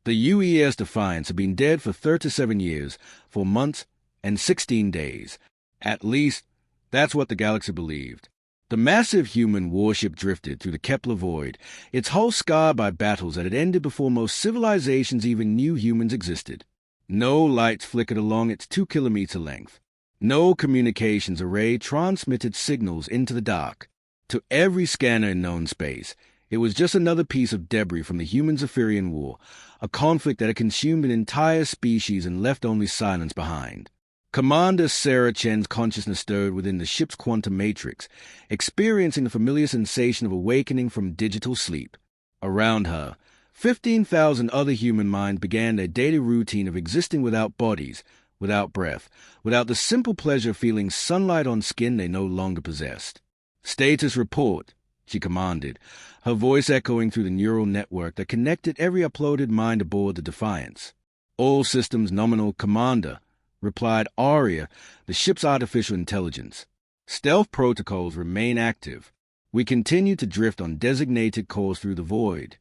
The UES Defiance had been dead for 37 years, 4 months, and 16 days. At least, that's what the galaxy believed. The massive human warship drifted through the Kepler void, its hull scarred by battles that had ended before most civilizations even knew humans existed. No lights flickered along its 2-kilometer length. No communications array transmitted signals into the dark. To every scanner in known space, it was just another piece of debris from the human-Zephyrian War, a conflict that had consumed an entire species and left only silence behind. Commander Sarah Chen's consciousness stirred within the ship's quantum matrix, experiencing the familiar sensation of awakening from digital sleep. Around her, 15,000 other human minds began their daily routine of existing without bodies, without breath, without the simple pleasure of feeling sunlight on skin they no longer possessed. "Status report," she commanded, her voice echoing through the neural network that connected every uploaded mind aboard the Defiance. "All systems nominal, Commander," replied Aria, the ship's artificial intelligence. "Stealth protocols remain active. We continue to drift on designated course through the void."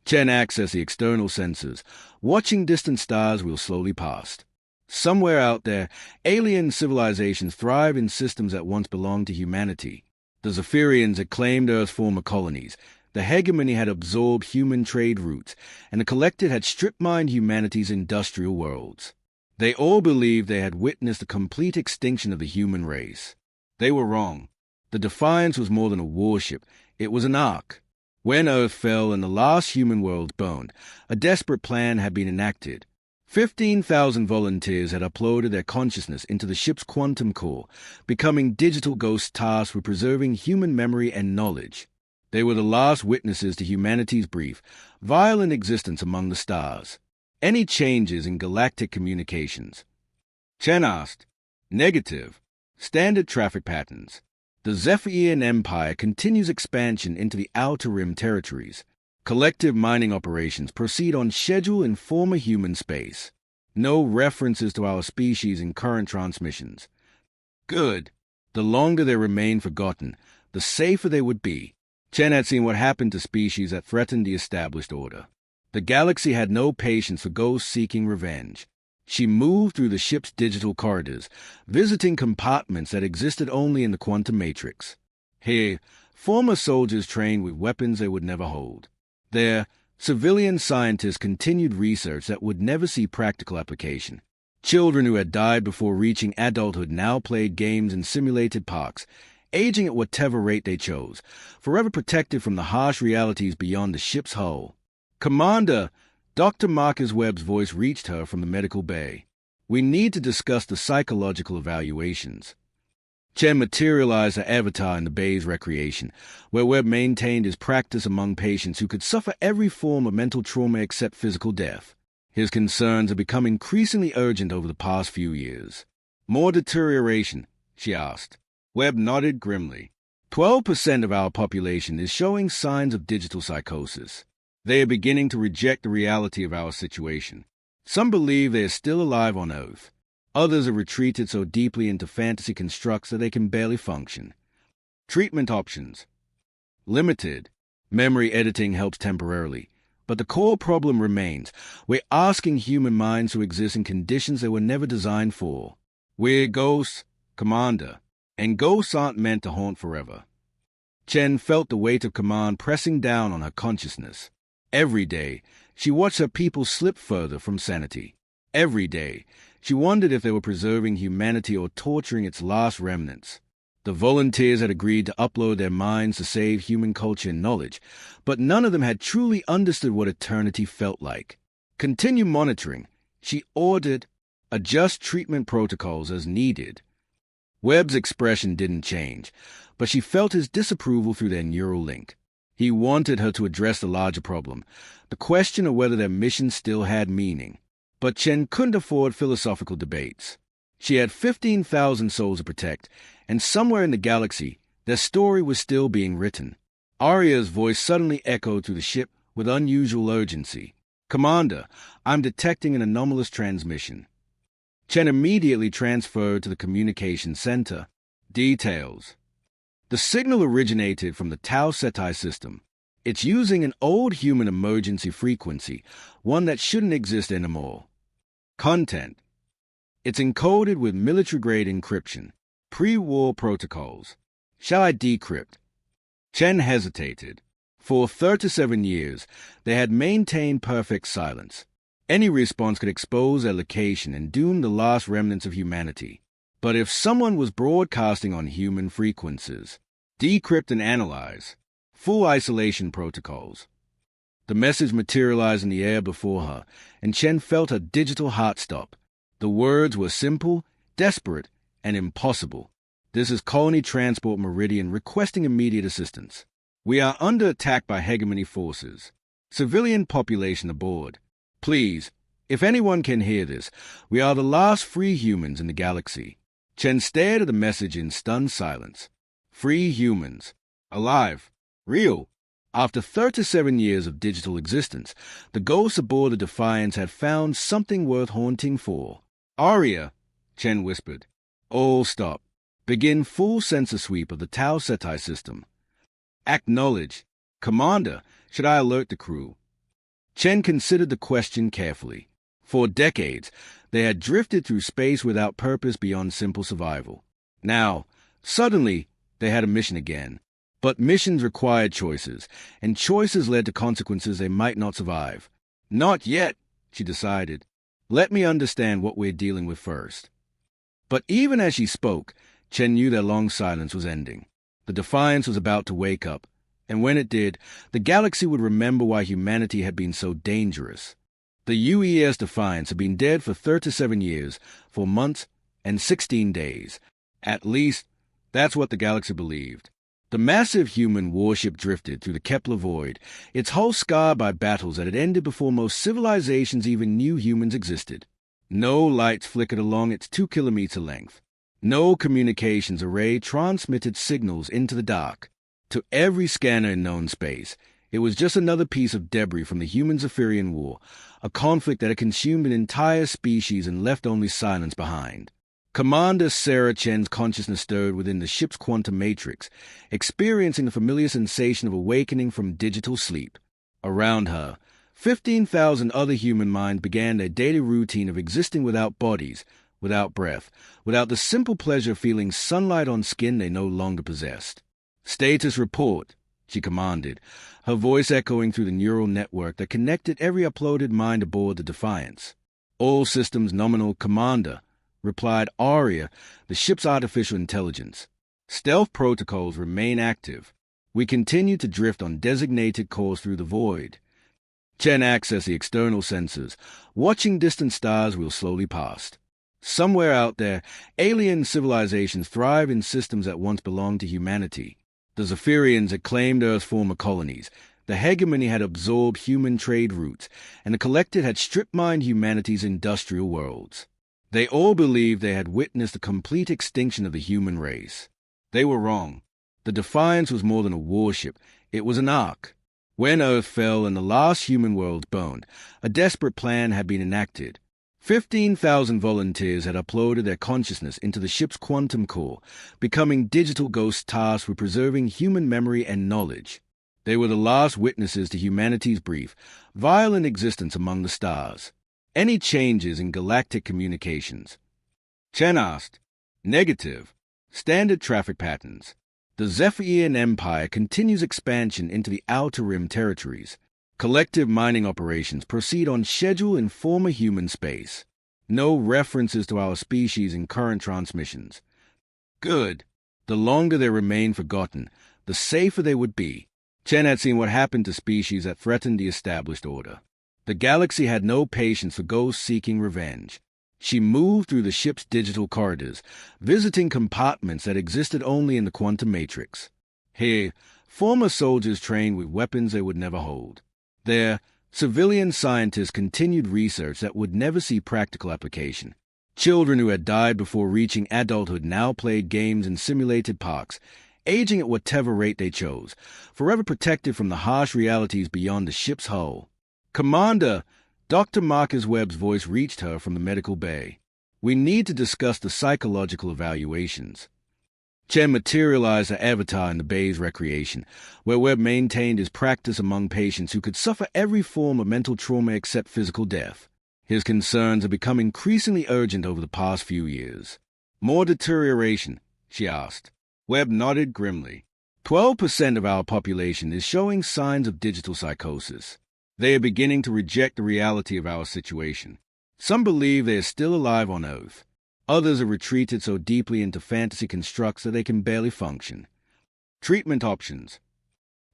Chen accessed the external sensors, watching distant stars wheel slowly past. Somewhere out there, alien civilizations thrive in systems that once belonged to humanity. The Zephyrians had claimed Earth's former colonies, the hegemony had absorbed human trade routes, and the Collected had strip-mined humanity's industrial worlds. They all believed they had witnessed the complete extinction of the human race. They were wrong. The Defiance was more than a warship. It was an ark. When Earth fell and the last human world burned, a desperate plan had been enacted. 15,000 volunteers had uploaded their consciousness into the ship's quantum core, becoming digital ghosts tasked with preserving human memory and knowledge. They were the last witnesses to humanity's brief, violent existence among the stars. "Any changes in galactic communications?" Chen asked. "Negative. Standard traffic patterns. The Zephyrian Empire continues expansion into the Outer Rim territories. Collective mining operations proceed on schedule in former human space. No references to our species in current transmissions." Good. The longer they remained forgotten, the safer they would be. Chen had seen what happened to species that threatened the established order. The galaxy had no patience for ghosts seeking revenge. She moved through the ship's digital corridors, visiting compartments that existed only in the quantum matrix. Here, former soldiers trained with weapons they would never hold. There, civilian scientists continued research that would never see practical application. Children who had died before reaching adulthood now played games in simulated parks, aging at whatever rate they chose, forever protected from the harsh realities beyond the ship's hull. "Commander," Dr. Marcus Webb's voice reached her from the medical bay. "We need to discuss the psychological evaluations." Chen materialized her avatar in the bay's recreation, where Webb maintained his practice among patients who could suffer every form of mental trauma except physical death. His concerns had become increasingly urgent over the past few years. "More deterioration?" she asked. Webb nodded grimly. 12% of our population is showing signs of digital psychosis. They are beginning to reject the reality of our situation. Some believe they are still alive on Earth. Others have retreated so deeply into fantasy constructs that they can barely function. Treatment options. Limited. Memory editing helps temporarily. But the core problem remains. We're asking human minds to exist in conditions they were never designed for. We're ghosts, Commander, and ghosts aren't meant to haunt forever. Chen felt the weight of command pressing down on her consciousness. Every day, she watched her people slip further from sanity. Every day, she wondered if they were preserving humanity or torturing its last remnants. The volunteers had agreed to upload their minds to save human culture and knowledge, but none of them had truly understood what eternity felt like. "Continue monitoring," she ordered. "Adjust treatment protocols as needed." Webb's expression didn't change, but she felt his disapproval through their neural link. He wanted her to address the larger problem, the question of whether their mission still had meaning. But Chen couldn't afford philosophical debates. She had 15,000 souls to protect, and somewhere in the galaxy, their story was still being written. Aria's voice suddenly echoed through the ship with unusual urgency. "Commander, I'm detecting an anomalous transmission." Chen immediately transferred to the communication center. Details. The signal originated from the Tau Ceti system. It's using an old human emergency frequency, one that shouldn't exist anymore. Content. It's encoded with military-grade encryption, pre-war protocols. Shall I decrypt? Chen hesitated. For 37 years, they had maintained perfect silence. Any response could expose their location and doom the last remnants of humanity. But if someone was broadcasting on human frequencies, decrypt and analyze. Full isolation protocols. The message materialized in the air before her, and Chen felt her digital heart stop. The words were simple, desperate, and impossible. This is Colony Transport Meridian requesting immediate assistance. We are under attack by hegemony forces. Civilian population aboard. Please, if anyone can hear this, we are the last free humans in the galaxy. Chen stared at the message in stunned silence. Free humans. Alive. Real. After 37 years of digital existence, the ghosts aboard the Defiance had found something worth haunting for. Aria, Chen whispered. All stop. Begin full sensor sweep of the Tau Ceti system. Acknowledge. Commander, should I alert the crew? Chen considered the question carefully. For decades, they had drifted through space without purpose beyond simple survival. Now, suddenly, they had a mission again. But missions required choices, and choices led to consequences they might not survive. Not yet, she decided. Let me understand what we're dealing with first. But even as she spoke, Chen knew their long silence was ending. The Defiance was about to wake up, and when it did, the galaxy would remember why humanity had been so dangerous. The UES Defiance had been dead for 37 years, for months and 16 days. At least, that's what the galaxy believed. The massive human warship drifted through the Kepler void, its hull scarred by battles that had ended before most civilizations even knew humans existed. No lights flickered along its 2-kilometer length. No communications array transmitted signals into the dark. To every scanner in known space, it was just another piece of debris from the human-Zephyrian War, a conflict that had consumed an entire species and left only silence behind. Commander Sarah Chen's consciousness stirred within the ship's quantum matrix, experiencing the familiar sensation of awakening from digital sleep. Around her, 15,000 other human minds began their daily routine of existing without bodies, without breath, without the simple pleasure of feeling sunlight on skin they no longer possessed. Status report, she commanded, her voice echoing through the neural network that connected every uploaded mind aboard the Defiance. All systems nominal, Commander, replied Aria, the ship's artificial intelligence. Stealth protocols remain active. We continue to drift on designated course through the void. Chen accessed the external sensors, watching distant stars wheel slowly past. Somewhere out there, alien civilizations thrive in systems that once belonged to humanity. The Zephyrians had claimed Earth's former colonies, the hegemony had absorbed human trade routes, and the Collected had strip-mined humanity's industrial worlds. They all believed they had witnessed the complete extinction of the human race. They were wrong. The Defiance was more than a warship. It was an ark. When Earth fell and the last human worlds burned, a desperate plan had been enacted. 15,000 volunteers had uploaded their consciousness into the ship's quantum core, becoming digital ghosts tasked with preserving human memory and knowledge. They were the last witnesses to humanity's brief, violent existence among the stars. Any changes in galactic communications? Chen asked. Negative. Standard traffic patterns. The Zephyrian Empire continues expansion into the Outer Rim territories. Collective mining operations proceed on schedule in former human space. No references to our species in current transmissions. Good. The longer they remain forgotten, the safer they would be. Chen had seen what happened to species that threatened the established order. The galaxy had no patience for ghosts seeking revenge. She moved through the ship's digital corridors, visiting compartments that existed only in the quantum matrix. Here, former soldiers trained with weapons they would never hold. There, civilian scientists continued research that would never see practical application. Children who had died before reaching adulthood now played games in simulated parks, aging at whatever rate they chose, forever protected from the harsh realities beyond the ship's hull. Commander, Dr. Marcus Webb's voice reached her from the medical bay. We need to discuss the psychological evaluations. Chen materialized her avatar in the Bay's recreation, where Webb maintained his practice among patients who could suffer every form of mental trauma except physical death. His concerns had become increasingly urgent over the past few years. More deterioration, she asked. Webb nodded grimly. 12% of our population is showing signs of digital psychosis. They are beginning to reject the reality of our situation. Some believe they are still alive on Earth. Others have retreated so deeply into fantasy constructs that they can barely function. Treatment options.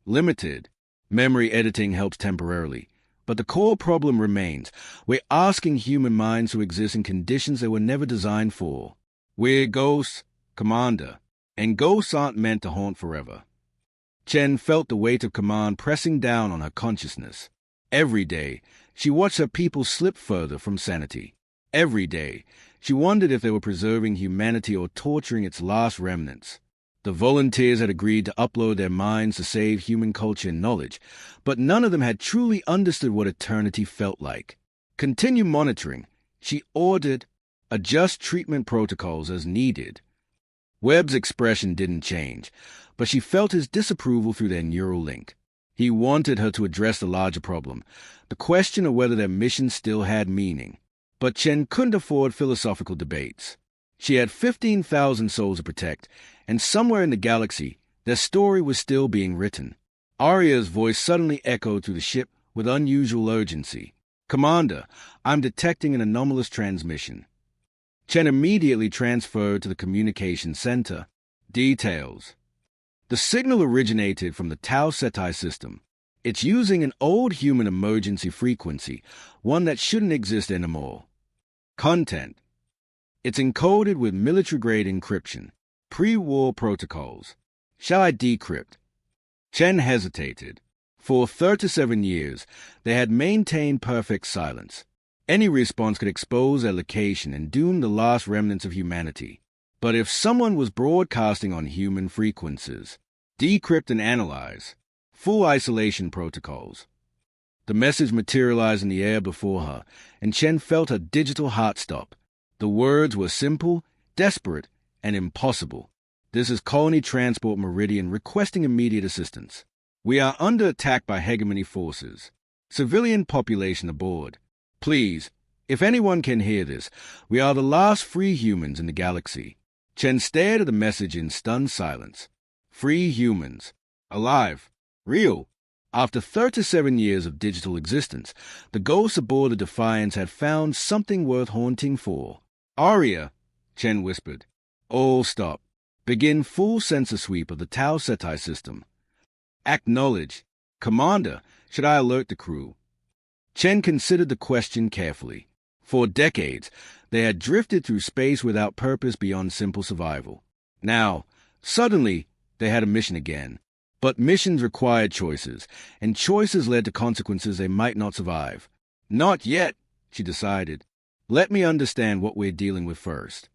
Limited. Memory editing helps temporarily. But the core problem remains. We're asking human minds to exist in conditions they were never designed for. We're ghosts, Commander, and ghosts aren't meant to haunt forever. Chen felt the weight of command pressing down on her consciousness. Every day, she watched her people slip further from sanity. Every day, she wondered if they were preserving humanity or torturing its last remnants. The volunteers had agreed to upload their minds to save human culture and knowledge, but none of them had truly understood what eternity felt like. Continue monitoring, she ordered. Adjust treatment protocols as needed. Webb's expression didn't change, but she felt his disapproval through their neural link. He wanted her to address the larger problem, the question of whether their mission still had meaning. But Chen couldn't afford philosophical debates. She had 15,000 souls to protect, and somewhere in the galaxy, their story was still being written. Arya's voice suddenly echoed through the ship with unusual urgency. Commander, I'm detecting an anomalous transmission. Chen immediately transferred to the communication center. Details. The signal originated from the Tau Ceti system. It's using an old human emergency frequency, one that shouldn't exist anymore. Content. It's encoded with military-grade encryption, pre-war protocols. Shall I decrypt? Chen hesitated. For 37 years, they had maintained perfect silence. Any response could expose their location and doom the last remnants of humanity. But if someone was broadcasting on human frequencies, decrypt and analyze. Full isolation protocols. The message materialized in the air before her, and Chen felt her digital heart stop. The words were simple, desperate, and impossible. This is Colony Transport Meridian requesting immediate assistance. We are under attack by hegemony forces. Civilian population aboard. Please, if anyone can hear this, we are the last free humans in the galaxy. Chen stared at the message in stunned silence. Free humans. Alive. Real. After 37 years of digital existence, the ghosts aboard the Defiance had found something worth haunting for. Arya, Chen whispered. All stop. Begin full sensor sweep of the Tau Ceti system. Acknowledge. Commander, should I alert the crew? Chen considered the question carefully. For decades, they had drifted through space without purpose beyond simple survival. Now, suddenly, they had a mission again. But missions required choices, and choices led to consequences they might not survive. Not yet, she decided. Let me understand what we're dealing with first.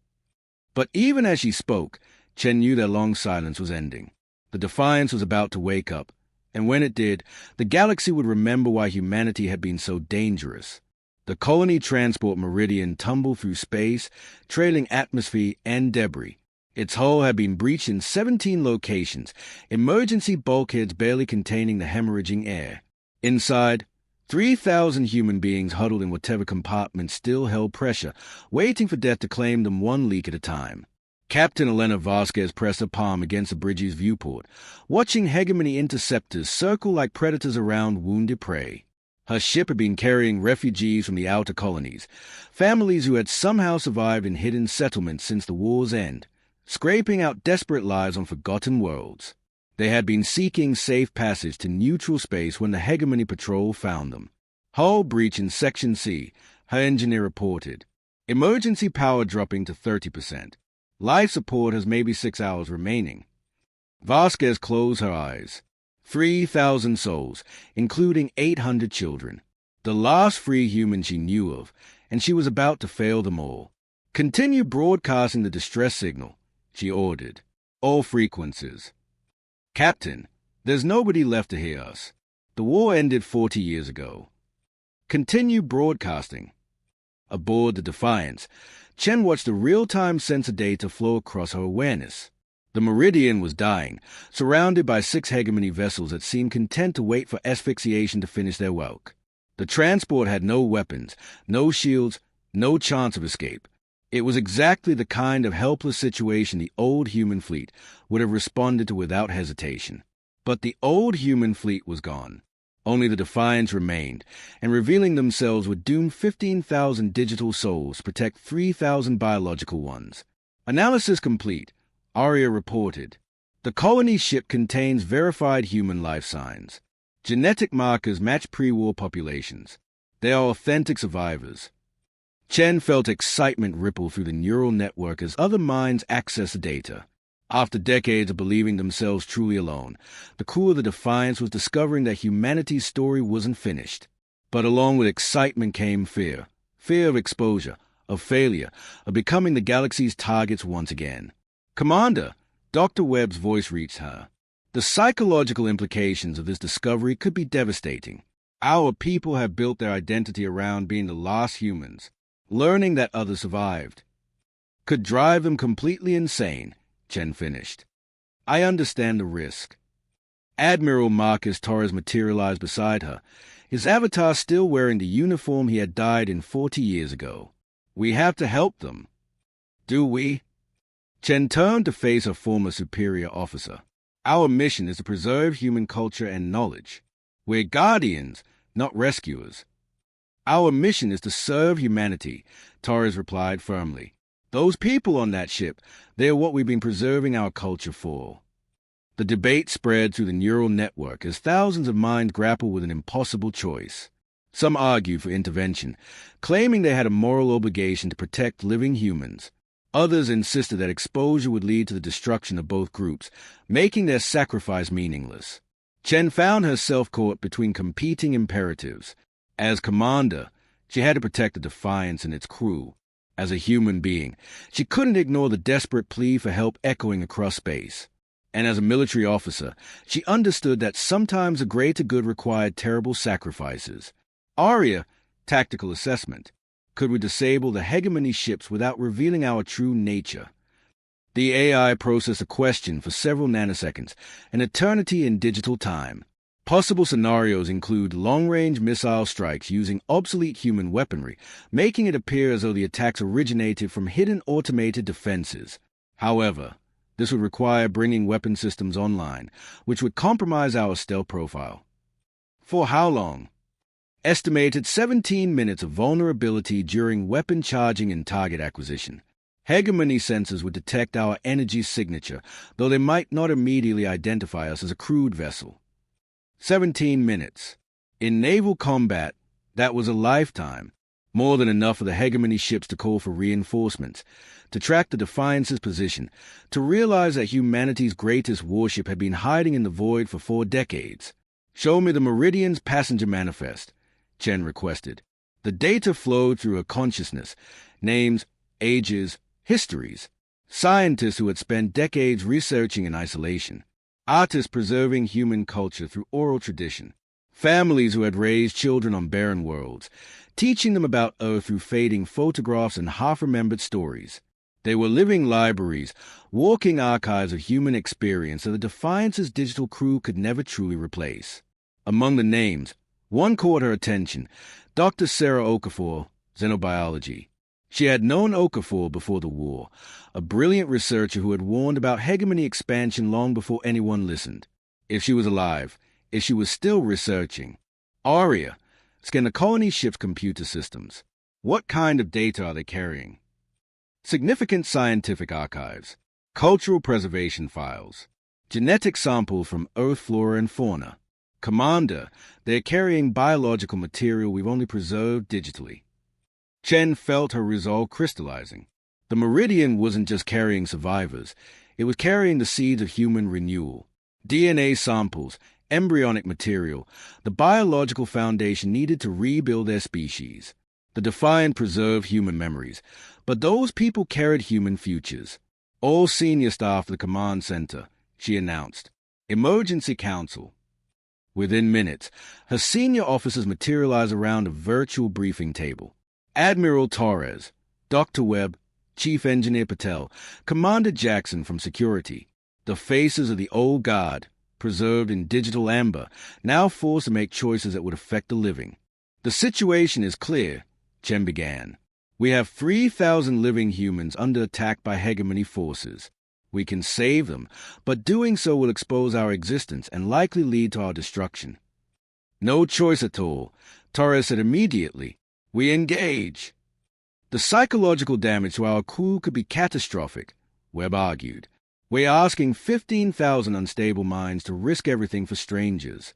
But even as she spoke, Chen knew their long silence was ending. The Defiance was about to wake up, and when it did, the galaxy would remember why humanity had been so dangerous. The Colony Transport Meridian tumbled through space, trailing atmosphere and debris. Its hull had been breached in 17 locations, emergency bulkheads barely containing the hemorrhaging air. Inside, 3,000 human beings huddled in whatever compartment still held pressure, waiting for death to claim them one leak at a time. Captain Elena Vasquez pressed her palm against the bridge's viewport, watching hegemony interceptors circle like predators around wounded prey. Her ship had been carrying refugees from the outer colonies, families who had somehow survived in hidden settlements since the war's end, scraping out desperate lives on forgotten worlds. They had been seeking safe passage to neutral space when the Hegemony Patrol found them. Hull breach in Section C, her engineer reported. Emergency power dropping to 30%. Life support has maybe 6 hours remaining. Vasquez closed her eyes. 3,000 souls, including 800 children. The last free human she knew of, and she was about to fail them all. Continue broadcasting the distress signal, she ordered. All frequencies. Captain, there's nobody left to hear us. The war ended 40 years ago. Continue broadcasting. Aboard the Defiance, Chen watched the real-time sensor data flow across her awareness. The Meridian was dying, surrounded by 6 hegemony vessels that seemed content to wait for asphyxiation to finish their work. The transport had no weapons, no shields, no chance of escape. It was exactly the kind of helpless situation the old human fleet would have responded to without hesitation. But the old human fleet was gone. Only the Defiants remained, and revealing themselves would doom 15,000 digital souls to protect 3,000 biological ones. Analysis complete, Aria reported. The colony ship contains verified human life signs. Genetic markers match pre-war populations. They are authentic survivors. Chen felt excitement ripple through the neural network as other minds accessed the data. After decades of believing themselves truly alone, the crew of the Defiance was discovering that humanity's story wasn't finished. But along with excitement came fear. Fear of exposure, of failure, of becoming the galaxy's targets once again. "Commander," Dr. Webb's voice reached her. The psychological implications of this discovery could be devastating. Our people have built their identity around being the last humans. Learning that others survived could drive them completely insane, Chen finished. "I understand the risk." Admiral Marcus Torres materialized beside her, his avatar still wearing the uniform he had dyed in 40 years ago. "We have to help them." "Do we?" Chen turned to face her former superior officer. "Our mission is to preserve human culture and knowledge. We're guardians, not rescuers." "Our mission is to serve humanity," Torres replied firmly. "Those people on that ship, they're what we've been preserving our culture for." The debate spread through the neural network as thousands of minds grappled with an impossible choice. Some argued for intervention, claiming they had a moral obligation to protect living humans. Others insisted that exposure would lead to the destruction of both groups, making their sacrifice meaningless. Chen found herself caught between competing imperatives. As commander, she had to protect the Defiance and its crew. As a human being, she couldn't ignore the desperate plea for help echoing across space. And as a military officer, she understood that sometimes the greater good required terrible sacrifices. Aria, tactical assessment. Could we disable the hegemony ships without revealing our true nature? The AI processed a question for several nanoseconds, an eternity in digital time. Possible scenarios include long-range missile strikes using obsolete human weaponry, making it appear as though the attacks originated from hidden automated defenses. However, this would require bringing weapon systems online, which would compromise our stealth profile. For how long? Estimated 17 minutes of vulnerability during weapon charging and target acquisition. Hegemony sensors would detect our energy signature, though they might not immediately identify us as a crewed vessel. 17 minutes. In naval combat, that was a lifetime. More than enough for the hegemony ships to call for reinforcements, to track the Defiance's position, to realize that humanity's greatest warship had been hiding in the void for 4 decades. "Show me the Meridian's passenger manifest," Chen requested. The data flowed through her consciousness, names, ages, histories. Scientists who had spent decades researching in isolation. Artists preserving human culture through oral tradition. Families who had raised children on barren worlds, teaching them about Earth through fading photographs and half-remembered stories. They were living libraries, walking archives of human experience that the Defiance's digital crew could never truly replace. Among the names, one caught her attention, Dr. Sarah Okafor, xenobiology. She had known Okafor before the war, a brilliant researcher who had warned about hegemony expansion long before anyone listened. If she was alive, if she was still researching. Aria, scan the colony ship's computer systems. What kind of data are they carrying? Significant scientific archives, cultural preservation files, genetic samples from Earth flora and fauna. Commander, they're carrying biological material we've only preserved digitally. Chen felt her resolve crystallizing. The Meridian wasn't just carrying survivors, it was carrying the seeds of human renewal. DNA samples, embryonic material, the biological foundation needed to rebuild their species. The Defiant preserved human memories, but those people carried human futures. All senior staff of the command center, she announced. Emergency council. Within minutes, her senior officers materialized around a virtual briefing table. Admiral Torres, Dr. Webb, Chief Engineer Patel, Commander Jackson from Security. The faces of the old guard, preserved in digital amber, now forced to make choices that would affect the living. The situation is clear, Chen began. We have 3,000 living humans under attack by hegemony forces. We can save them, but doing so will expose our existence and likely lead to our destruction. No choice at all, Torres said immediately. We engage. The psychological damage to our crew could be catastrophic, Webb argued. We're asking 15,000 unstable minds to risk everything for strangers.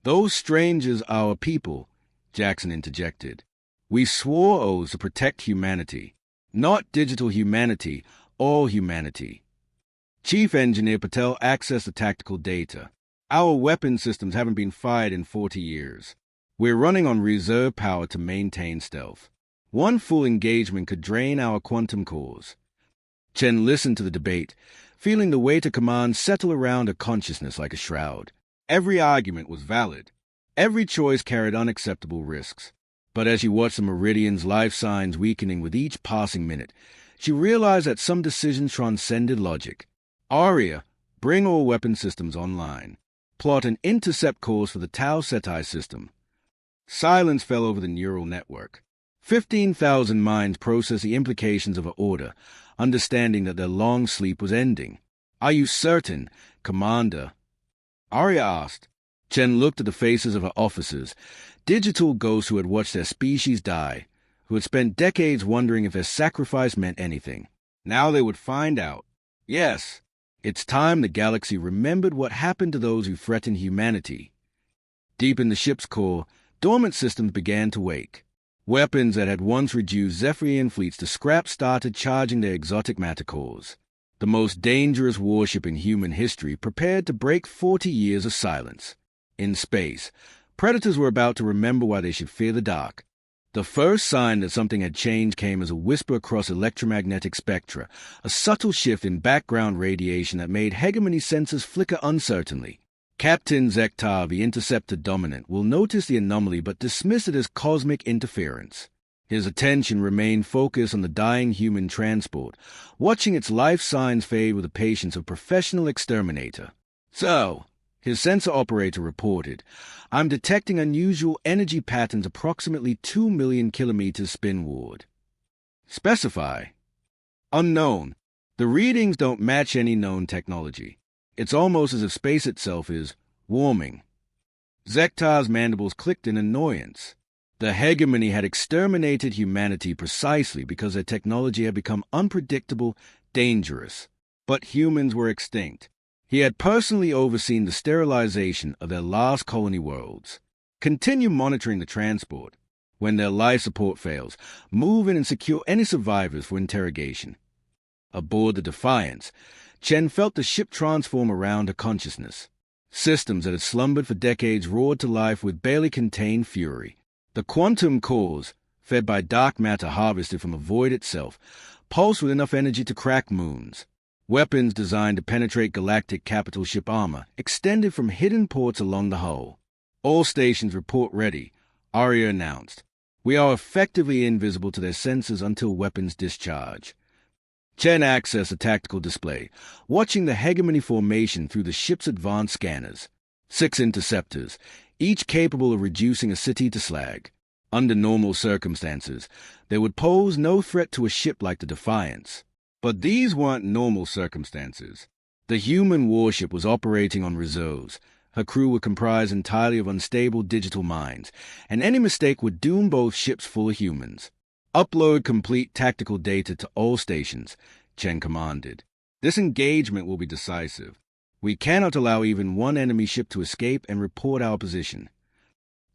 Those strangers are our people, Jackson interjected. We swore oaths to protect humanity. Not digital humanity, all humanity. Chief Engineer Patel accessed the tactical data. Our weapon systems haven't been fired in 40 years. We're running on reserve power to maintain stealth. One full engagement could drain our quantum cores. Chen listened to the debate, feeling the weight of command settle around her consciousness like a shroud. Every argument was valid. Every choice carried unacceptable risks. But as she watched the Meridian's life signs weakening with each passing minute, she realized that some decisions transcended logic. Aria, bring all weapon systems online. Plot an intercept course for the Tau Ceti system. Silence fell over the neural network. 15,000 minds processed the implications of her order, understanding that their long sleep was ending. Are you certain, Commander? Aria asked. Chen looked at the faces of her officers, digital ghosts who had watched their species die, who had spent decades wondering if their sacrifice meant anything. Now they would find out. Yes, it's time the galaxy remembered what happened to those who threatened humanity. Deep in the ship's core, dormant systems began to wake. Weapons that had once reduced Zephyrian fleets to scrap started charging their exotic matter cores. The most dangerous warship in human history prepared to break 40 years of silence. In space, predators were about to remember why they should fear the dark. The first sign that something had changed came as a whisper across electromagnetic spectra, a subtle shift in background radiation that made hegemony sensors flicker uncertainly. Captain Zektar of the Interceptor Dominant will notice the anomaly but dismiss it as cosmic interference. His attention remained focused on the dying human transport, watching its life signs fade with the patience of a professional exterminator. So, his sensor operator reported, I'm detecting unusual energy patterns approximately 2 million kilometers spinward. Specify. Unknown. The readings don't match any known technology. It's almost as if space itself is warming. Zektar's mandibles clicked in annoyance. The hegemony had exterminated humanity precisely because their technology had become unpredictable, dangerous. But humans were extinct. He had personally overseen the sterilization of their last colony worlds. Continue monitoring the transport. When their life support fails, move in and secure any survivors for interrogation. Aboard the Defiance, Chen felt the ship transform around her consciousness. Systems that had slumbered for decades roared to life with barely contained fury. The quantum cores, fed by dark matter harvested from a void itself, pulsed with enough energy to crack moons. Weapons designed to penetrate Galactic capital ship armor extended from hidden ports along the hull. All stations report ready, Aria announced. We are effectively invisible to their sensors until weapons discharge. Chen accessed the tactical display, watching the hegemony formation through the ship's advanced scanners. 6 interceptors, each capable of reducing a city to slag. Under normal circumstances, they would pose no threat to a ship like the Defiance. But these weren't normal circumstances. The human warship was operating on reserves. Her crew were comprised entirely of unstable digital minds, and any mistake would doom both ships full of humans. Upload complete tactical data to all stations, Chen commanded. This engagement will be decisive. We cannot allow even one enemy ship to escape and report our position.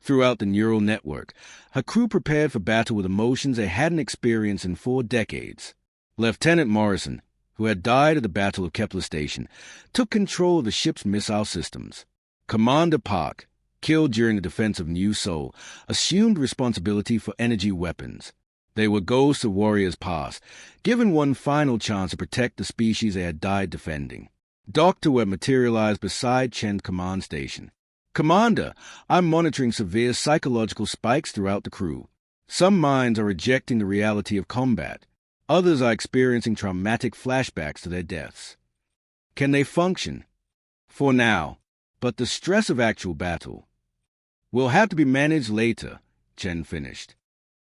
Throughout the neural network, her crew prepared for battle with emotions they hadn't experienced in 4 decades. Lieutenant Morrison, who had died at the Battle of Kepler Station, took control of the ship's missile systems. Commander Park, killed during the defense of New Seoul, assumed responsibility for energy weapons. They were ghosts of warriors past, given one final chance to protect the species they had died defending. Dr. Webb materialized beside Chen's command station. Commander, I'm monitoring severe psychological spikes throughout the crew. Some minds are rejecting the reality of combat. Others are experiencing traumatic flashbacks to their deaths. Can they function? For now. But the stress of actual battle will have to be managed later, Chen finished.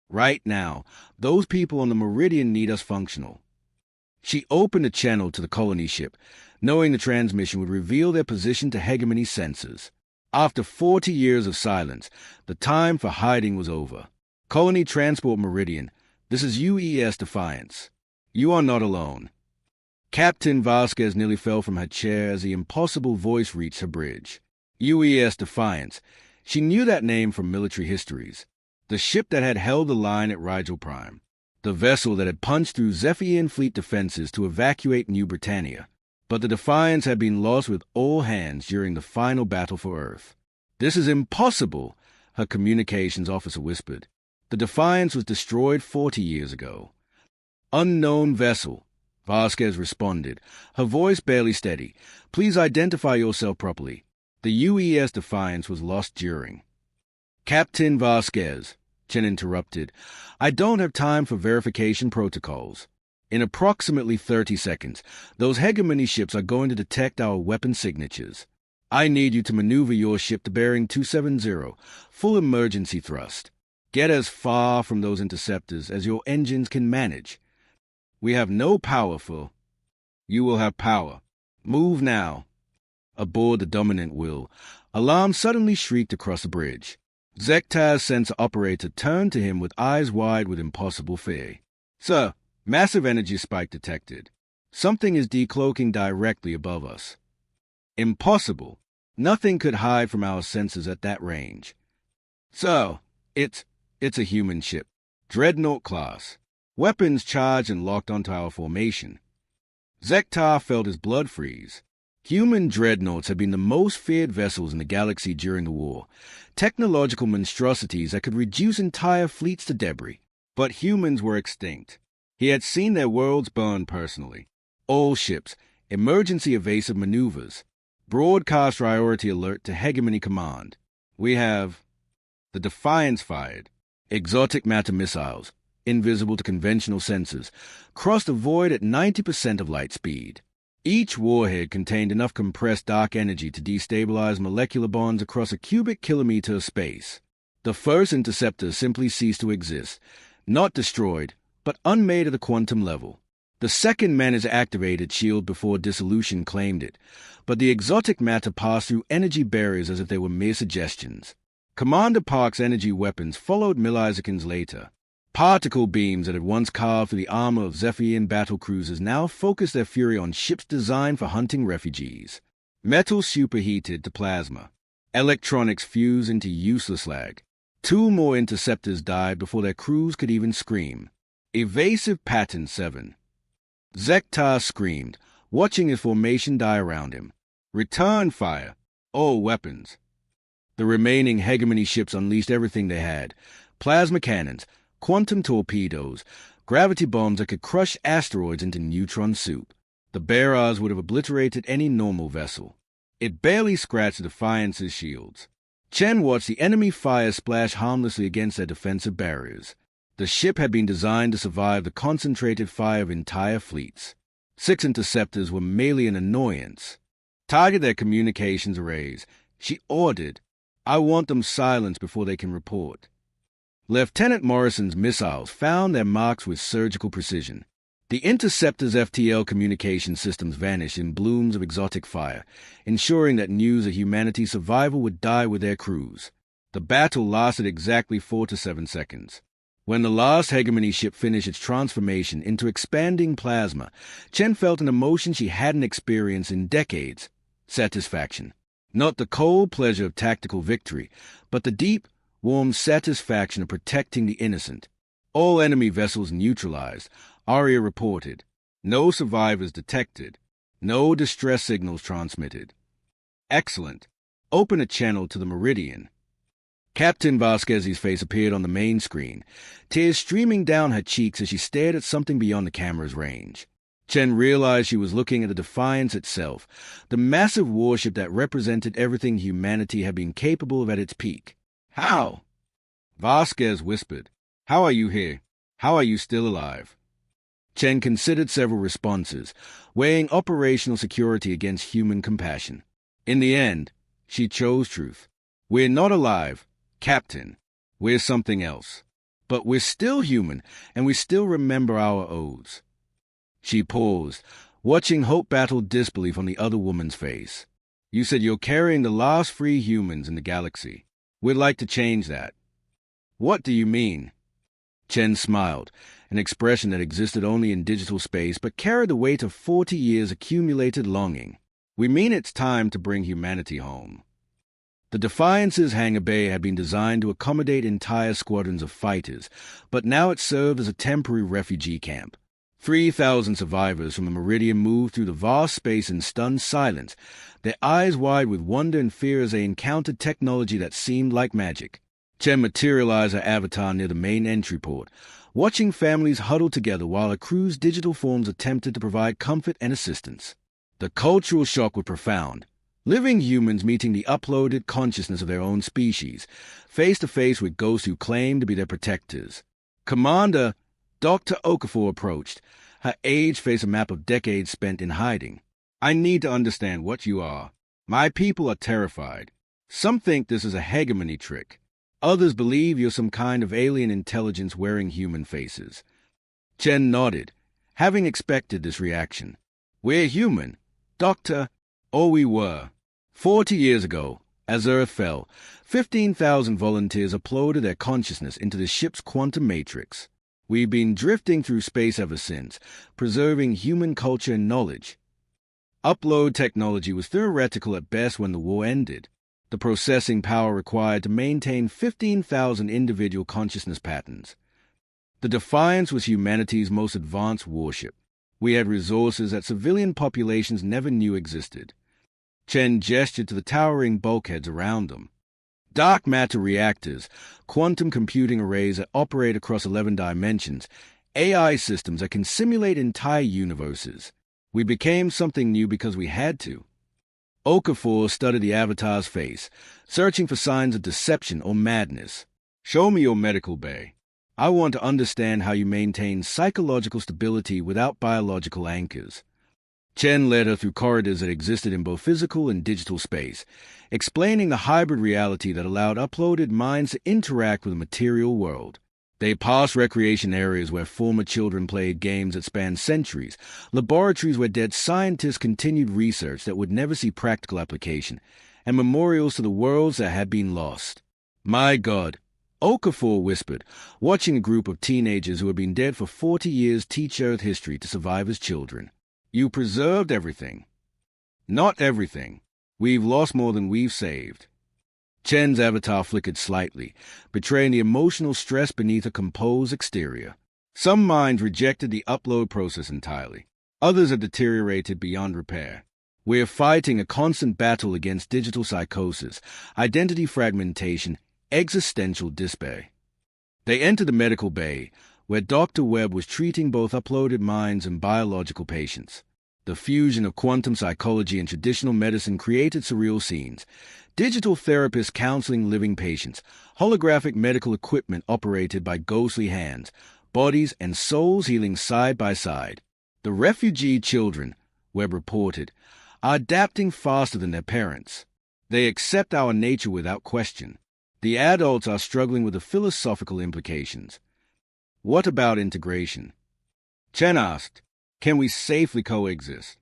Right now, those people on the Meridian need us functional. She opened a channel to the colony ship, knowing the transmission would reveal their position to hegemony sensors. After 40 years of silence, the time for hiding was over. Colony Transport Meridian, this is UES Defiance. You are not alone. Captain Vasquez nearly fell from her chair as the impossible voice reached her bridge. UES Defiance. She knew that name from military histories. The ship that had held the line at Rigel Prime. The vessel that had punched through Zephyrian fleet defenses to evacuate New Britannia. But the Defiance had been lost with all hands during the final battle for Earth. This is impossible, her communications officer whispered. The Defiance was destroyed 40 years ago. Unknown vessel, Vasquez responded, her voice barely steady. Please identify yourself properly. The UES Defiance was lost during. Captain Vasquez, Chen interrupted. I don't have time for verification protocols. In approximately 30 seconds, those hegemony ships are going to detect our weapon signatures. I need you to maneuver your ship to bearing 270, full emergency thrust. Get as far from those interceptors as your engines can manage. We have no power for. You will have power. Move now. Aboard the dominant will, alarm suddenly shrieked across the bridge. Zektar's sensor operator turned to him with eyes wide with impossible fear. Sir, massive energy spike detected. Something is decloaking directly above us. Impossible. Nothing could hide from our sensors at that range. So, it's a human ship. Dreadnought class. Weapons charged and locked onto our formation. Zektar felt his blood freeze. Human dreadnoughts had been the most feared vessels in the galaxy during the war, technological monstrosities that could reduce entire fleets to debris. But humans were extinct. He had seen their worlds burn personally. All ships, emergency evasive maneuvers, broadcast priority alert to hegemony command. We have. The Defiance fired. Exotic matter missiles, invisible to conventional sensors, crossed the void at 90% of light speed. Each warhead contained enough compressed dark energy to destabilize molecular bonds across a cubic kilometer of space. The first interceptor simply ceased to exist, not destroyed, but unmade at the quantum level. The second managed to activate its shield before dissolution claimed it, but the exotic matter passed through energy barriers as if they were mere suggestions. Commander Park's energy weapons followed milliseconds later. Particle beams that had once carved through the armor of Zephyrian battle cruisers now focused their fury on ships designed for hunting refugees. Metal superheated to plasma. Electronics fused into useless slag. 2 more interceptors died before their crews could even scream. Evasive Pattern 7. Zektar screamed, watching his formation die around him. Return fire. All weapons. The remaining hegemony ships unleashed everything they had. Plasma cannons, quantum torpedoes, gravity bombs that could crush asteroids into neutron soup. The barrage would have obliterated any normal vessel. It barely scratched the Defiance's shields. Chen watched the enemy fire splash harmlessly against their defensive barriers. The ship had been designed to survive the concentrated fire of entire fleets. 6 interceptors were merely an annoyance. Target their communications arrays. She ordered, I want them silenced before they can report. Lieutenant Morrison's missiles found their marks with surgical precision. The interceptor's FTL communication systems vanished in blooms of exotic fire, ensuring that news of humanity's survival would die with their crews. The battle lasted exactly 4 to 7 seconds. When the last hegemony ship finished its transformation into expanding plasma, Chen felt an emotion she hadn't experienced in decades: satisfaction. Not the cold pleasure of tactical victory, but the deep, warm satisfaction of protecting the innocent. All enemy vessels neutralized, Aria reported. No survivors detected. No distress signals transmitted. Excellent. Open a channel to the Meridian. Captain Vasquez's face appeared on the main screen, tears streaming down her cheeks as she stared at something beyond the camera's range. Chen realized she was looking at the Defiance itself, the massive warship that represented everything humanity had been capable of at its peak. How? Vasquez whispered. How are you here? How are you still alive? Chen considered several responses, weighing operational security against human compassion. In the end, she chose truth. We're not alive, Captain. We're something else. But we're still human, and we still remember our oaths. She paused, watching hope battle disbelief on the other woman's face. You said you're carrying the last free humans in the galaxy. We'd like to change that. What do you mean? Chen smiled, an expression that existed only in digital space but carried the weight of 40 years accumulated longing. We mean it's time to bring humanity home. The Defiance's hangar bay had been designed to accommodate entire squadrons of fighters, but now it served as a temporary refugee camp. 3,000 survivors from the Meridian moved through the vast space in stunned silence, their eyes wide with wonder and fear as they encountered technology that seemed like magic. Chen materialized her avatar near the main entry port, watching families huddle together while her crew's digital forms attempted to provide comfort and assistance. The cultural shock was profound. Living humans meeting the uploaded consciousness of their own species, face to face with ghosts who claimed to be their protectors. Commander Dr. Okafor approached, her aged face a map of decades spent in hiding. I need to understand what you are. My people are terrified. Some think this is a hegemony trick. Others believe you're some kind of alien intelligence wearing human faces. Chen nodded, having expected this reaction. We're human, Doctor, or we were. 40 years ago, as Earth fell, 15,000 volunteers uploaded their consciousness into the ship's quantum matrix. We've been drifting through space ever since, preserving human culture and knowledge. Upload technology was theoretical at best when the war ended. The processing power required to maintain 15,000 individual consciousness patterns. The Defiance was humanity's most advanced warship. We had resources that civilian populations never knew existed. Chen gestured to the towering bulkheads around them. Dark matter reactors, quantum computing arrays that operate across 11 dimensions, AI systems that can simulate entire universes. We became something new because we had to. Okafor studied the avatar's face, searching for signs of deception or madness. Show me your medical bay. I want to understand how you maintain psychological stability without biological anchors. Chen led her through corridors that existed in both physical and digital space, explaining the hybrid reality that allowed uploaded minds to interact with the material world. They passed recreation areas where former children played games that spanned centuries, laboratories where dead scientists continued research that would never see practical application, and memorials to the worlds that had been lost. My God, Okafor whispered, watching a group of teenagers who had been dead for 40 years teach Earth history to survive as children. You preserved everything. Not everything. We've lost more than we've saved. Chen's avatar flickered slightly, betraying the emotional stress beneath a composed exterior. Some minds rejected the upload process entirely. Others have deteriorated beyond repair. We're fighting a constant battle against digital psychosis, identity fragmentation, existential despair. They entered the medical bay, where Dr. Webb was treating both uploaded minds and biological patients. The fusion of quantum psychology and traditional medicine created surreal scenes. Digital therapists counseling living patients, holographic medical equipment operated by ghostly hands, bodies and souls healing side by side. The refugee children, Webb reported, are adapting faster than their parents. They accept our nature without question. The adults are struggling with the philosophical implications. What about integration? Chen asked, can we safely coexist?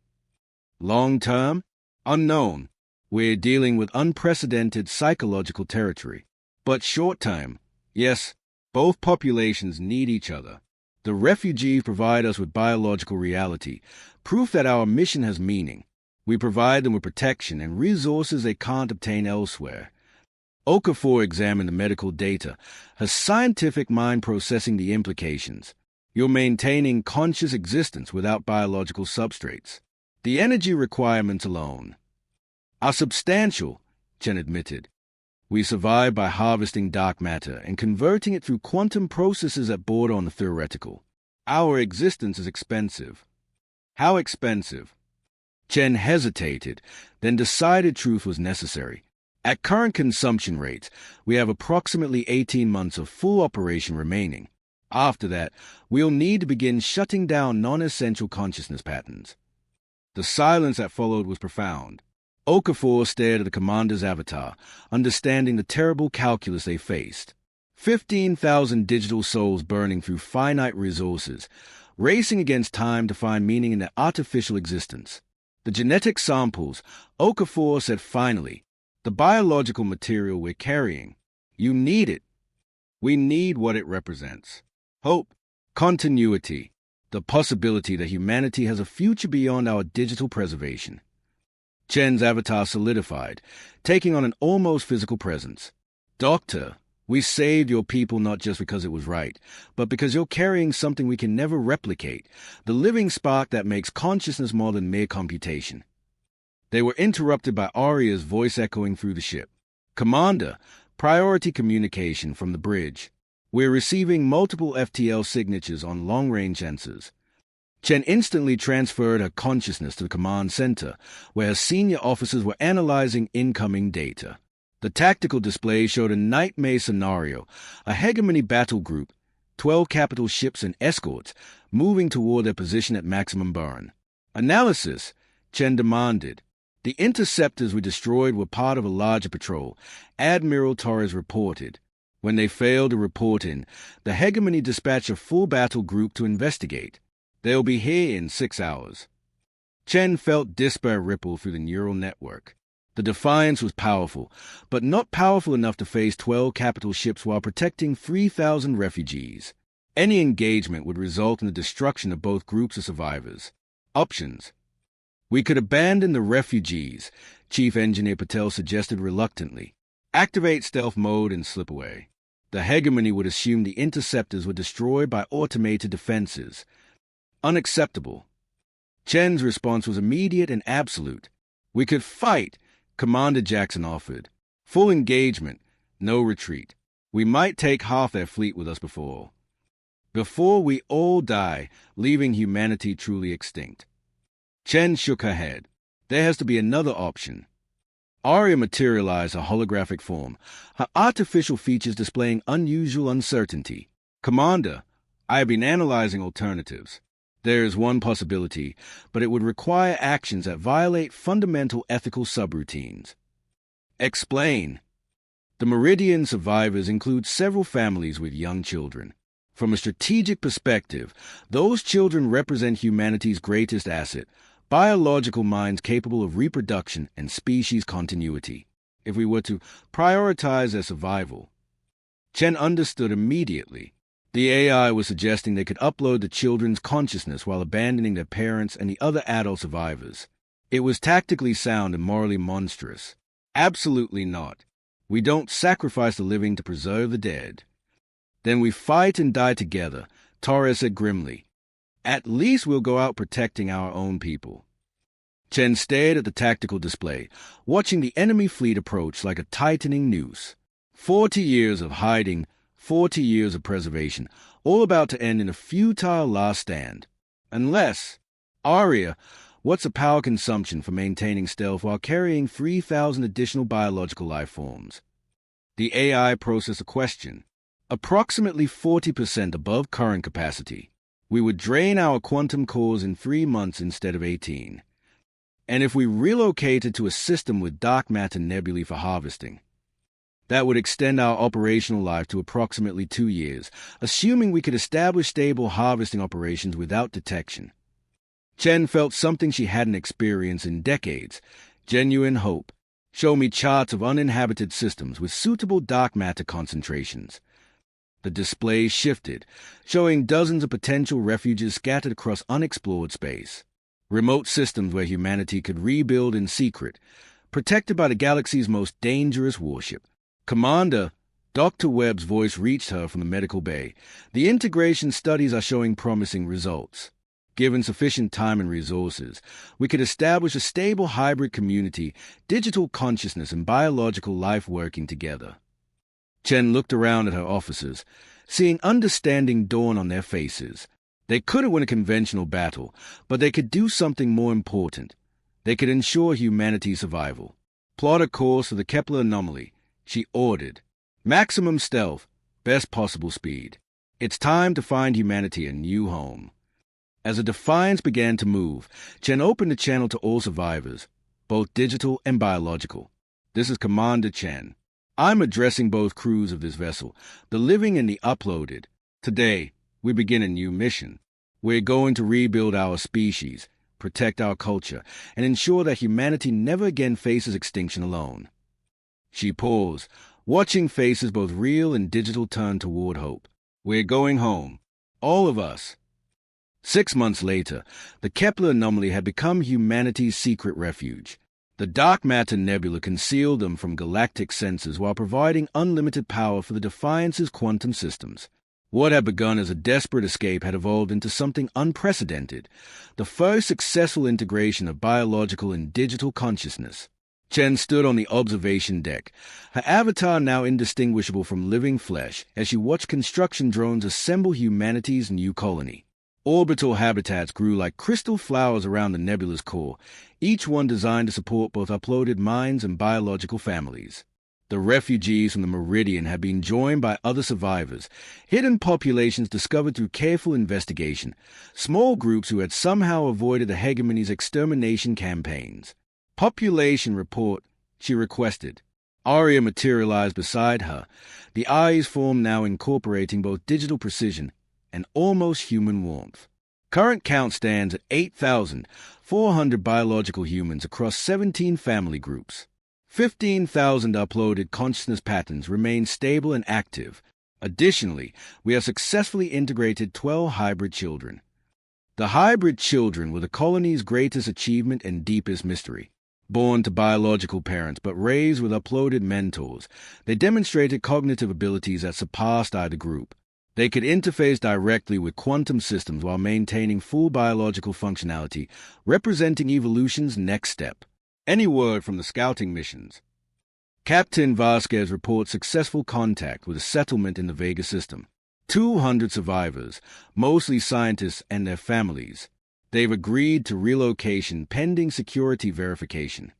Long term? Unknown. We're dealing with unprecedented psychological territory. But short term, yes, both populations need each other. The refugees provide us with biological reality, proof that our mission has meaning. We provide them with protection and resources they can't obtain elsewhere. Okafor examined the medical data, her scientific mind processing the implications. You're maintaining conscious existence without biological substrates. The energy requirements alone are substantial, Chen admitted. We survive by harvesting dark matter and converting it through quantum processes that border on the theoretical. Our existence is expensive. How expensive? Chen hesitated, then decided truth was necessary. At current consumption rates, we have approximately 18 months of full operation remaining. After that, we'll need to begin shutting down non-essential consciousness patterns. The silence that followed was profound. Okafor stared at the commander's avatar, understanding the terrible calculus they faced. 15,000 digital souls burning through finite resources, racing against time to find meaning in their artificial existence. The genetic samples, Okafor said finally, the biological material we're carrying. You need it. We need what it represents. Hope, continuity, the possibility that humanity has a future beyond our digital preservation. Chen's avatar solidified, taking on an almost physical presence. Doctor, we saved your people not just because it was right, but because you're carrying something we can never replicate, the living spark that makes consciousness more than mere computation. They were interrupted by Arya's voice echoing through the ship. Commander, priority communication from the bridge. We're receiving multiple FTL signatures on long-range sensors. Chen instantly transferred her consciousness to the command center, where her senior officers were analyzing incoming data. The tactical display showed a nightmare scenario, a hegemony battle group, 12 capital ships and escorts, moving toward their position at maximum burn. Analysis, Chen demanded. The interceptors we destroyed were part of a larger patrol, Admiral Torres reported. When they failed to report in, the hegemony dispatched a full battle group to investigate. They'll be here in 6 hours. Chen felt despair ripple through the neural network. The defiance was powerful, but not powerful enough to face 12 capital ships while protecting 3,000 refugees. Any engagement would result in the destruction of both groups of survivors. Options. We could abandon the refugees, Chief Engineer Patel suggested reluctantly. Activate stealth mode and slip away. The hegemony would assume the interceptors were destroyed by automated defenses. Unacceptable. Chen's response was immediate and absolute. We could fight, Commander Jackson offered. Full engagement, no retreat. We might take half their fleet with us before we all die, leaving humanity truly extinct. Chen shook her head. There has to be another option. Arya materialized her holographic form, her artificial features displaying unusual uncertainty. Commander, I have been analyzing alternatives. There is one possibility, but it would require actions that violate fundamental ethical subroutines. Explain. The Meridian survivors include several families with young children. From a strategic perspective, those children represent humanity's greatest asset, biological minds capable of reproduction and species continuity. If we were to prioritize their survival, Chen understood immediately. The AI was suggesting they could upload the children's consciousness while abandoning their parents and the other adult survivors. It was tactically sound and morally monstrous. Absolutely not. We don't sacrifice the living to preserve the dead. Then we fight and die together, Torres said grimly. At least we'll go out protecting our own people. Chen stared at the tactical display, watching the enemy fleet approach like a tightening noose. 40 years of hiding, 40 years of preservation, all about to end in a futile last stand. Unless, Arya, what's the power consumption for maintaining stealth while carrying 3,000 additional biological life forms? The AI processed a question. Approximately 40% above current capacity. We would drain our quantum cores in 3 months instead of 18. And if we relocated to a system with dark matter nebulae for harvesting, that would extend our operational life to approximately 2 years, assuming we could establish stable harvesting operations without detection. Chen felt something she hadn't experienced in decades, genuine hope. Show me charts of uninhabited systems with suitable dark matter concentrations. The display shifted, showing dozens of potential refuges scattered across unexplored space. Remote systems where humanity could rebuild in secret, protected by the galaxy's most dangerous warship. Commander, Dr. Webb's voice reached her from the medical bay. The integration studies are showing promising results. Given sufficient time and resources, we could establish a stable hybrid community, digital consciousness and biological life working together. Chen looked around at her officers, seeing understanding dawn on their faces. They couldn't win a conventional battle, but they could do something more important. They could ensure humanity's survival. Plot a course for the Kepler anomaly, she ordered. Maximum stealth, best possible speed. It's time to find humanity a new home. As the Defiance began to move, Chen opened the channel to all survivors, both digital and biological. This is Commander Chen. I'm addressing both crews of this vessel, the living and the uploaded. Today, we begin a new mission. We're going to rebuild our species, protect our culture, and ensure that humanity never again faces extinction alone. She paused, watching faces both real and digital turn toward hope. We're going home. All of us. 6 months later, the Kepler anomaly had become humanity's secret refuge. The dark matter nebula concealed them from galactic sensors while providing unlimited power for the Defiance's quantum systems. What had begun as a desperate escape had evolved into something unprecedented, the first successful integration of biological and digital consciousness. Chen stood on the observation deck, her avatar now indistinguishable from living flesh, as she watched construction drones assemble humanity's new colony. Orbital habitats grew like crystal flowers around the nebula's core, each one designed to support both uploaded minds and biological families. The refugees from the Meridian had been joined by other survivors, hidden populations discovered through careful investigation, small groups who had somehow avoided the hegemony's extermination campaigns. Population report, she requested. Arya materialized beside her, the eyes formed now incorporating both digital precision and almost human warmth. Current count stands at 8,400 biological humans across 17 family groups. 15,000 uploaded consciousness patterns remain stable and active. Additionally, we have successfully integrated 12 hybrid children. The hybrid children were the colony's greatest achievement and deepest mystery. Born to biological parents but raised with uploaded mentors, they demonstrated cognitive abilities that surpassed either group. They could interface directly with quantum systems while maintaining full biological functionality, representing evolution's next step. Any word from the scouting missions? Captain Vasquez reports successful contact with a settlement in the Vega system. 200 survivors, mostly scientists and their families. They've agreed to relocation pending security verification.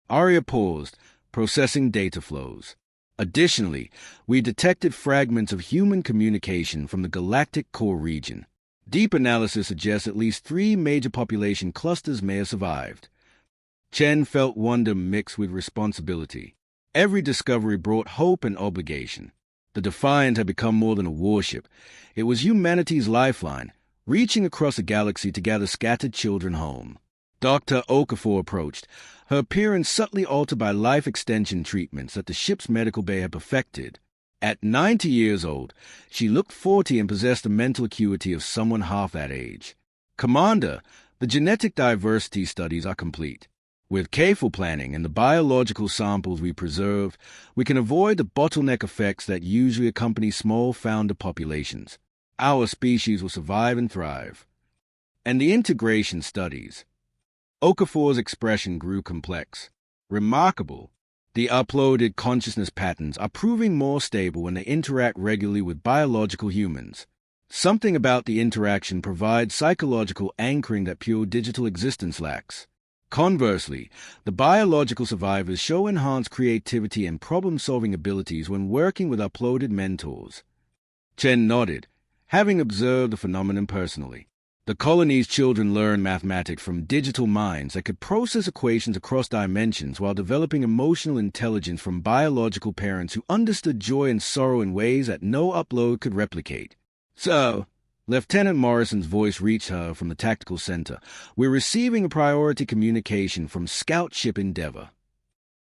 Arya paused, processing data flows. Additionally, we detected fragments of human communication from the Galactic core region. Deep analysis suggests at least 3 major population clusters may have survived. Chen felt wonder mixed with responsibility. Every discovery brought hope and obligation. The Defiant had become more than a warship. It was humanity's lifeline, reaching across the galaxy to gather scattered children home. Dr. Okafor approached, her appearance subtly altered by life extension treatments that the ship's medical bay had perfected. At 90 years old, she looked 40 and possessed the mental acuity of someone half that age. Commander, the genetic diversity studies are complete. With careful planning and the biological samples we preserved, we can avoid the bottleneck effects that usually accompany small founder populations. Our species will survive and thrive. And the integration studies. Okafor's expression grew complex. Remarkable. The uploaded consciousness patterns are proving more stable when they interact regularly with biological humans. Something about the interaction provides psychological anchoring that pure digital existence lacks. Conversely, the biological survivors show enhanced creativity and problem-solving abilities when working with uploaded mentors. Chen nodded, having observed the phenomenon personally. The colony's children learn mathematics from digital minds that could process equations across dimensions while developing emotional intelligence from biological parents who understood joy and sorrow in ways that no upload could replicate. So, Lieutenant Morrison's voice reached her from the tactical center. We're receiving a priority communication from Scout Ship Endeavor.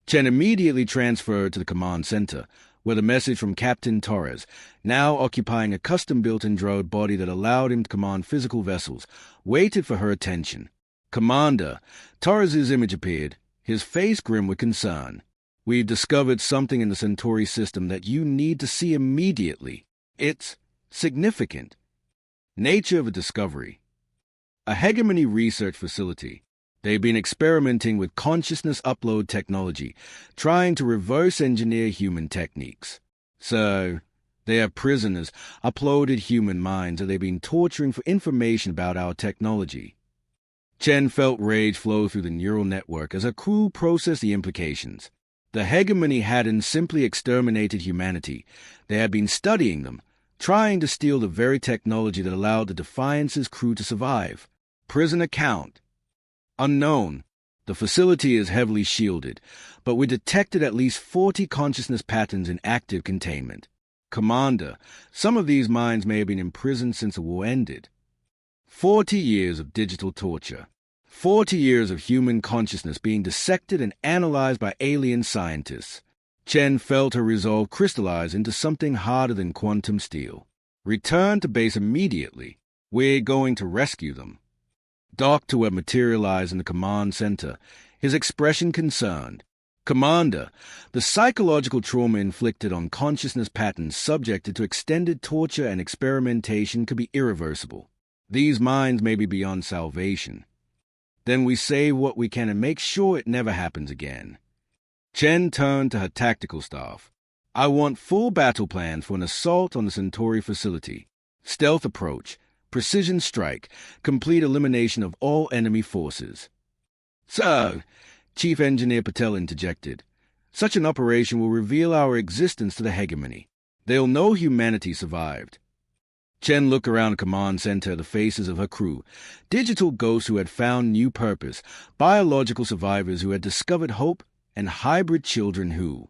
Chen immediately transferred to the command center, where the message from Captain Torres, now occupying a custom-built android body that allowed him to command physical vessels, waited for her attention. Commander, Torres's image appeared, his face grim with concern. We've discovered something in the Centauri system that you need to see immediately. It's significant. Nature of a discovery. A hegemony research facility. They've been experimenting with consciousness upload technology, trying to reverse engineer human techniques. So, they have prisoners, uploaded human minds that they've been torturing for information about our technology. Chen felt rage flow through the neural network as her crew processed the implications. The hegemony hadn't simply exterminated humanity. They had been studying them, trying to steal the very technology that allowed the Defiance's crew to survive. Prison account: unknown. The facility is heavily shielded, but we detected at least 40 consciousness patterns in active containment. Commander, some of these minds may have been imprisoned since the war ended. 40 years of digital torture. 40 years of human consciousness being dissected and analyzed by alien scientists. Chen felt her resolve crystallize into something harder than quantum steel. Return to base immediately. We're going to rescue them. Dr. Webb materialized in the command center, his expression concerned. Commander, the psychological trauma inflicted on consciousness patterns subjected to extended torture and experimentation could be irreversible. These minds may be beyond salvation. Then we save what we can and make sure it never happens again. Chen turned to her tactical staff. I want full battle plans for an assault on the Centauri facility. Stealth approach, precision strike, complete elimination of all enemy forces. Sir, Chief Engineer Patel interjected, such an operation will reveal our existence to the hegemony. They'll know humanity survived. Chen looked around the command center at the faces of her crew, digital ghosts who had found new purpose, biological survivors who had discovered hope, and hybrid children who,